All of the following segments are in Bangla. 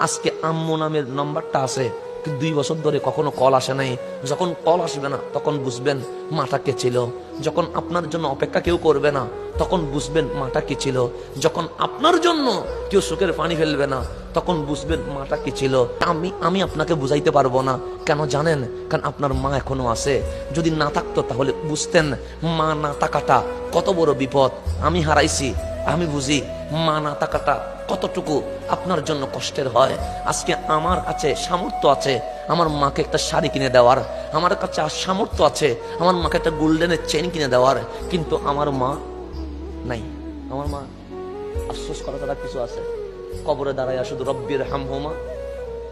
আজকে আম্মু নামের নাম্বারটা আছে, 2 বছর ধরে কখনো কল আসে নাই। যখন কল আসবে না তখন বুঝবেন মাটা কে ছিল। যখন আপনার জন্য অপেক্ষা কেউ করবে না তখন বুঝবেন মাটা কি ছিল। যখন আপনার জন্য কেউ চোখের পানি ফেলবে না তখন বুঝবেন মাটা কি ছিল। আমি আপনাকে বুঝাইতে পারবো না, কেন জানেন? কারণ আপনার মা এখনো আছে। যদি না থাকতো তাহলে বুঝতেন মা না থাকাটা কত বড় বিপদ। আমি হারাইছি, আমি বুঝি মা না থাকাটা কতটুকু আপনার জন্য কষ্টের হয়। আজকে আমার কাছে সামর্থ্য আছে আমার মাকে একটা শাড়ি কিনে দেওয়ার, আমার কাছে সামর্থ্য আছে আমার মাকে একটা গোল্ডেনের চেন কিনে দেওয়ার, কিন্তু আমার মা নাই। আমার মা আফসোস করা তারা কিছু আছে, কবরে দাঁড়ায় শুধু রব্বির হামহুমা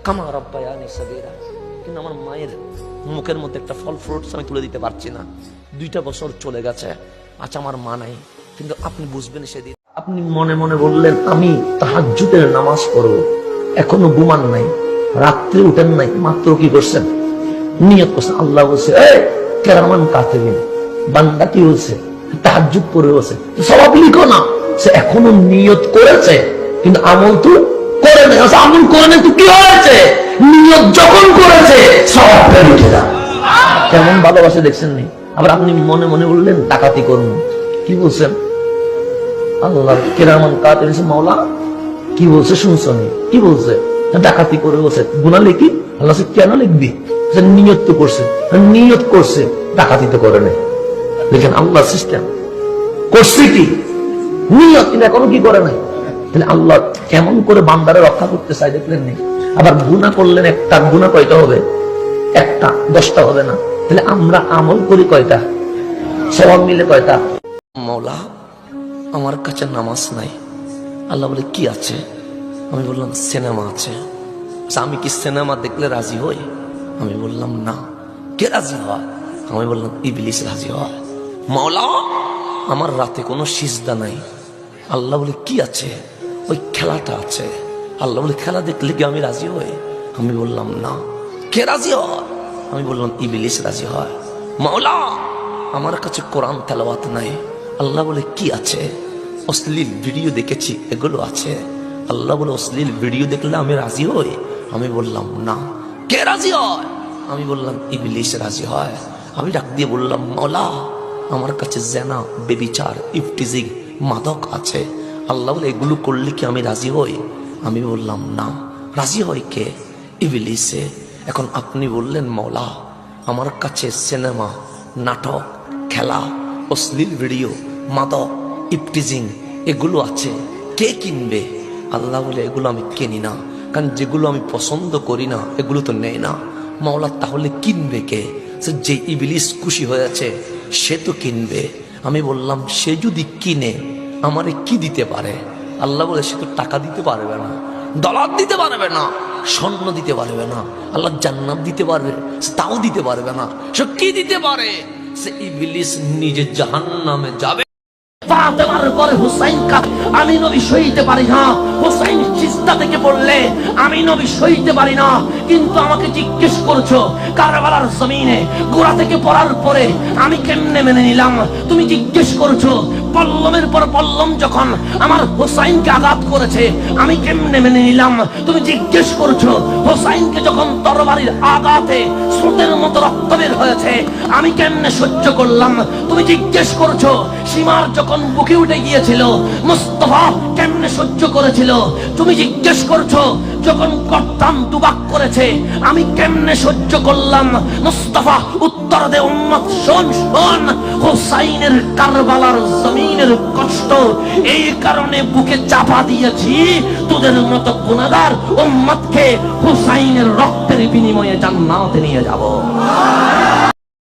কামা রব্বায়ানি সাগীরা। কিন্তু আমার মায়ের মুখের মধ্যে একটা ফল ফ্রুটস আমি তুলে দিতে পারছি না। 2টা বছর চলে গেছে, আচ্ছা আমার মা নাই, কিন্তু আপনি বুঝবেন সেদিন। আপনি মনে মনে বললেন আমি তাহাজ্জুদের নামাজ পড়ব, এখনো ঘুমান নাই, রাত্রে উঠেন নাই, মাত্র কি করছেন? নিয়ত করছেন। আল্লাহ বলছে এই কেরামান কাতিবিন, বান্দা কি বলছে? তাহাজ্জুদ পড়ে বসে, সওয়াব লিখো না। সে এখনো নিয়ত করেছে কিন্তু আমল তো করে নাই। আমল করে নাই তো কি হয়েছে? নিয়ত যখন করেছে সওয়াবটা লিখে দাও। কেমন ভালোবাসে দেখছেন নি? আবার আপনি মনে মনে বললেন ডাকাতি করুন, কি বলছেন? আল্লাহ কেরামান কাতিবিন, মাওলা কি বলছে শুনছনি? কি বলছে? ডাকাতি করে বসে গুনাহ লিখি। আল্লাহ কেন লিখবি? নিয়ত তো করছে, নিয়ত করছে, ডাকাতি তো করে নাই। দেখেন আল্লাহ সিস্টেম করছে কি নিয়ত, কিন্তু এখনো কি করে নাই। তাহলে আল্লাহ কেমন করে বান্দারে রক্ষা করতে চাই দেখলেন নি? আবার গুনাহ করলেন, একটা গুনাহ কয়টা হবে? একটা, 10টা হবে না। তাহলে আমরা আমল করি কয়টা? সওয়াব মিলে কয়টা? মওলা আমার কাছে নামাজ নাই। আল্লাহ বলে কি আছে? আমি বললাম সিনেমা আছে। আমি কি সিনেমা দেখলে রাজি হই? আমি বললাম না। কে রাজি হয়? আমি বললাম ইবলিস রাজি হয়। মাওলা আমার রাতে কোনো সিজদা নাই। আল্লাহ বলে কি আছে? ওই খেলাটা আছে। আল্লাহ বলে খেলা দেখলে কি আমি রাজি হই? আমি বললাম না। কে রাজি হয়? আমি বললাম ইবলিস রাজি হয়। মাওলা আমার কাছে কোরআন তেলাওয়াত নাই। আল্লাহ বলে কি আছে? অশ্লীল ভিডিও দেখেছি, এগুলো আছে। আল্লাহ বলে অশ্লীল ভিডিও দেখলে আমি রাজি হই? আমি বললাম না। কে রাজি হয়? আমি বললাম ইবলিস রাজি হয়। আমি ডাক দিয়ে বললাম মাওলা আমার কাছে জেনা, বেবিচার, ইফটিজিং, মাদক আছে। আল্লাহ বলে এগুলো করলে কি আমি রাজি হই? আমি বললাম না। রাজি হয় কে? ইবলিসে। এখন আপনি বললেন মাওলা আমার কাছে সিনেমা, নাটক, খেলা, অশ্লীল ভিডিও, মাদক, ইফটিজিং এগুলো আছে, কে কিনবে? আল্লাহ বলে এগুলো আমি কিনি না, কারণ যেগুলো আমি পছন্দ করি না এগুলো তো নেই না। মাওলা তাহলে কিনবে কে? যে ইবলিস খুশি হয়েছে সে তো কিনবে। আমি বললাম সে যদি কিনে আমারে কি দিতে পারে? আল্লাহ বলে সে তো টাকা দিতে পারবে না, ডলার দিতে পারবে না, স্বর্ণ দিতে পারবে না, আল্লাহ জান্নাত দিতে পারবে তাও দিতে পারবে না। সে কি দিতে পারে? সে ইবলিস নিজে জাহান্নামে যাবে। ফাতেমার পরে হুসাইন আমি নবী সইতে পারি না। হুসাইন সিজদা থেকে পড়লে আমি নবী সইতে পারি না। কিন্তু আমাকে জিজ্ঞেস করছো কারবালার জমিনে গোড়া থেকে পড়ার পরে আমি কেমনে মেনে নিলাম? তুমি জিজ্ঞেস করছো পল্লমের পর পল্লম যখন আমার হুসাইনকে আঘাত করেছে আমি কেমনে মেনে নিলাম? তুমি জিজ্ঞেস করছো হুসাইনকে যখন তরবারির আঘাতে স্রোতের মতো রক্ত বের হয়েছে আমি কেমনে সহ্য করলাম? তুমি জিজ্ঞেস করছো সীমার যখন বুকে উঠে গিয়েছিল মুস্তাফা কেমনে সহ্য করেছিল? তুমি জিজ্ঞেস করছো যখন গর্দান দুবাক করেছে আমি কেমনে সহ্য করলাম? মুস্তাফা উত্তর দে উম্মত, শোন শোন, হুসাইনের কারবালার জমিনের কষ্ট এই কারণে বুকে চাপা দিয়েছি তোদের মতো গুনাহগার উম্মতকে হুসাইনের রক্তের বিনিময়ে জান্নাতে নিয়ে যাব।